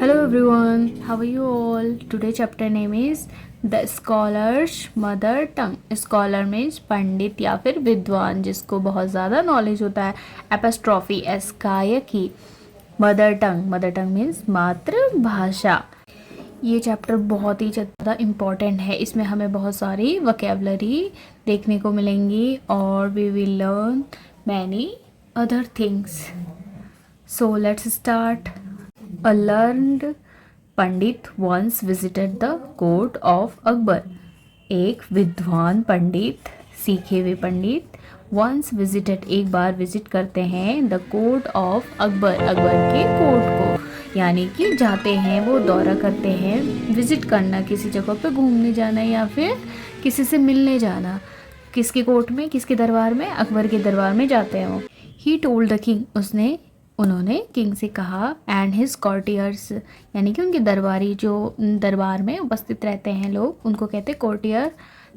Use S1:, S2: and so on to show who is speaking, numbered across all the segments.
S1: Hello everyone, how are you all? Today chapter name is The Scholar's Mother Tongue. Scholar means पंडित या फिर विद्वान, जिसको बहुत ज़्यादा नॉलेज होता है. एपस्ट्रॉफी एस का की. मदर टंग मीन्स मातृभाषा. ये चैप्टर बहुत ही ज़्यादा इम्पॉर्टेंट है. इसमें हमें बहुत सारी वोकैबुलरी देखने को मिलेंगी और we will learn many other things. So let's start. A learned pandit once visited the court of Akbar. एक विद्वान पंडित, सीखे हुए पंडित once visited एक बार विजिट करते हैं the court of Akbar, Akbar के कोर्ट को, यानी कि जाते हैं, वो दौरा करते हैं. विजिट करना, किसी जगह पे घूमने जाना या फिर किसी से मिलने जाना. किसके कोर्ट में, किसके दरबार में? अकबर के दरबार में जाते हैं वो. He told the king, उन्होंने किंग से कहा एंड हिज कॉर्टियर्स, यानी कि उनके दरबारी, जो दरबार में उपस्थित रहते हैं लोग, उनको कहते हैं courtier,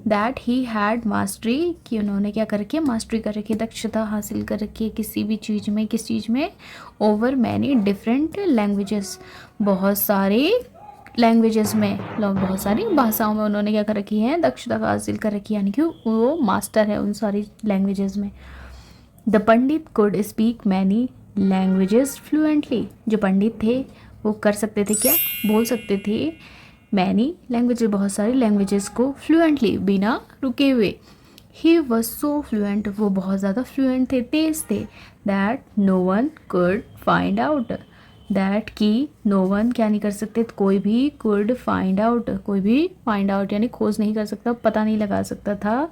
S1: that he had mastery, कि उन्होंने क्या कर रखी है, मास्टरी कर रखी है, दक्षता हासिल कर रखी है किसी भी चीज़ में. किस चीज़ में? ओवर मैनी डिफरेंट लैंग्वेजेस, बहुत सारी लैंग्वेजेस में, बहुत सारी भाषाओं में उन्होंने क्या कर रखी है, दक्षता हासिल कर रखी है, यानी कि वो मास्टर है उन सारी लैंग्वेजेस में. The Pandit could speak many languages fluently, जो पंडित थे वो कर सकते थे, क्या बोल सकते थे, मैनी लैंग्वेजेस, बहुत सारी लैंग्वेजेस को फ्लुएंटली, बिना रुके हुए. ही वॉज सो फ्लुएंट, वो बहुत ज़्यादा फ्लुएंट थे, तेज थे. That no one could find out, that की नो वन क्या नहीं कर सकते, कोई भी, कुड फाइंड आउट, कोई भी फाइंड आउट यानी खोज नहीं कर सकता, पता नहीं लगा सकता था.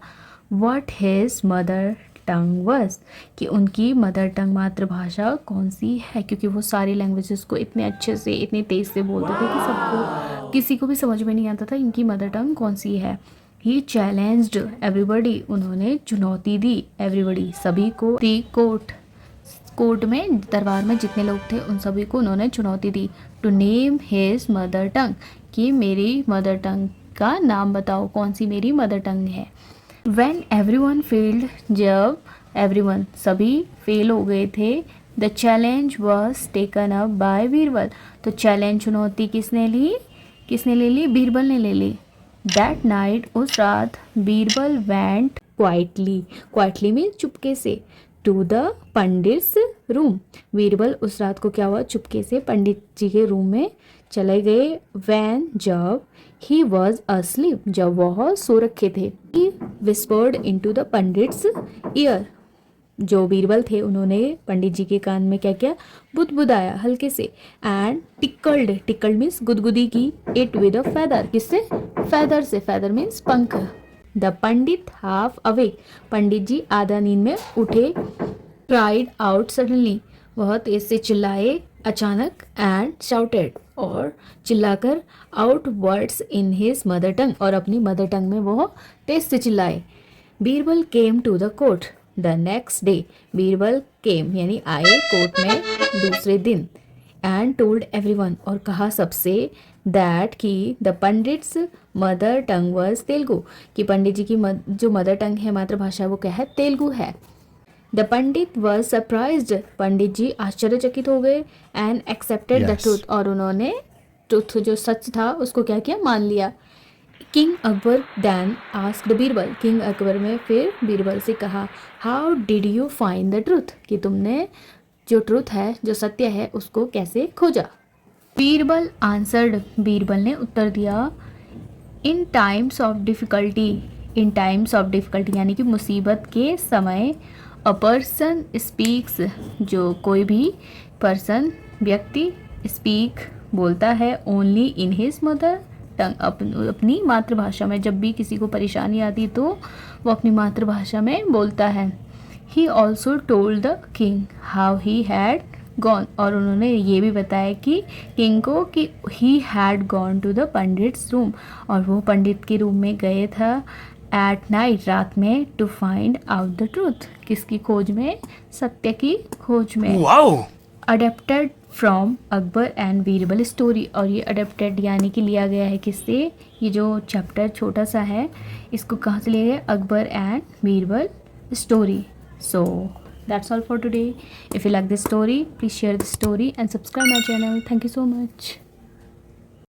S1: What his mother tongue was, कि उनकी मदर टंग मातृभाषा कौन सी है, क्योंकि वो सारी लैंग्वेजेस को इतने अच्छे से, इतनी तेज़ से बोलते थे कि सबको, किसी को भी समझ में नहीं आता था इनकी मदर टंग कौन सी है. ही चैलेंज्ड एवरीबडी, उन्होंने चुनौती दी, एवरीबडी सभी को, दी कोर्ट में, दरबार में जितने लोग थे उन सभी को उन्होंने चुनौती दी. To name his mother tongue, कि मेरी मदर टंग का नाम बताओ, कौन सी मेरी मदर टंग है. When everyone failed, जब everyone सभी फेल हो गए थे, the challenge was taken up by Birbal, तो चैलेंज, चुनौती किसने ले ली, बीरबल ने ले ली. That night, उस रात, बीरबल went quietly means चुपके से, to the pandits room, Birbal उस रात को क्या हुआ, चुपके से पंडित जी के रूम में चले गए. वैन, जब, ही वॉज asleep, जब वह सो रखे थे. He whispered into the pandit's ear, जो बीरबल थे उन्होंने पंडित जी के कान में क्या किया, बुदबुदाया हल्के से. एंड टिकल्ड मीन्स गुदगुदी की, इट विद अ फेदर, किससे, फेदर से, फेदर मीन्स पंख. द पंडित हाफ अवेक, पंडित जी आधा नींद में उठे. क्राइड आउट सडनली, वह तेज से चिल्लाए अचानक. एंड शाउटेड, और चिल्लाकर, out words in his mother tongue, और अपनी मदर टंग में वह तेज से चिल्लाए. Birbal came to the court the next day, Birbal came यानी आए कोर्ट में दूसरे दिन. एंड टोल्ड एवरीवन, और कहा सबसे, दैट की the pandits mother tongue was Telugu, कि पंडित जी की जो मदर टंग है, मातृभाषा, वो क्या है, तेलुगु है. द पंडित वॉज सरप्राइज्ड, पंडित जी आश्चर्यचकित हो गए. एंड एक्सेप्टेड द ट्रूथ, और उन्होंने ट्रूथ, जो सच था, उसको क्या किया, मान लिया. King Akbar then asked Birbal, king Akbar में फिर बीरबल से कहा, how did you find the truth, कि तुमने जो ट्रूथ है, जो सत्य है, उसको कैसे खोजा. बीरबल आंसर्ड, बीरबल ने उत्तर दिया, इन टाइम्स ऑफ डिफ़िकल्टी यानी कि मुसीबत के समय, अ पर्सन स्पीक्स, जो कोई भी पर्सन, व्यक्ति, स्पीक बोलता है, ओनली इन हिज मदर टंग, अपनी मातृभाषा में. जब भी किसी को परेशानी आती तो वो अपनी मातृभाषा में बोलता है. He also told the king how he had gone, और उन्होंने ये भी बताया कि किंग को, कि he had gone to the pandit's room, और वो पंडित के रूम में गए था, एट नाइट, रात में, to find out the truth, किसकी खोज में, सत्य की खोज में. Wow. Adapted from Akbar and Birbal story, और ये अडेप्टेड यानी कि लिया गया है किससे, ये जो चैप्टर छोटा सा है, इसको कहाँ से लिया गया, Akbar and Birbal story. So that's all for today. If you like this story, please share this story and subscribe my channel. Thank you so much.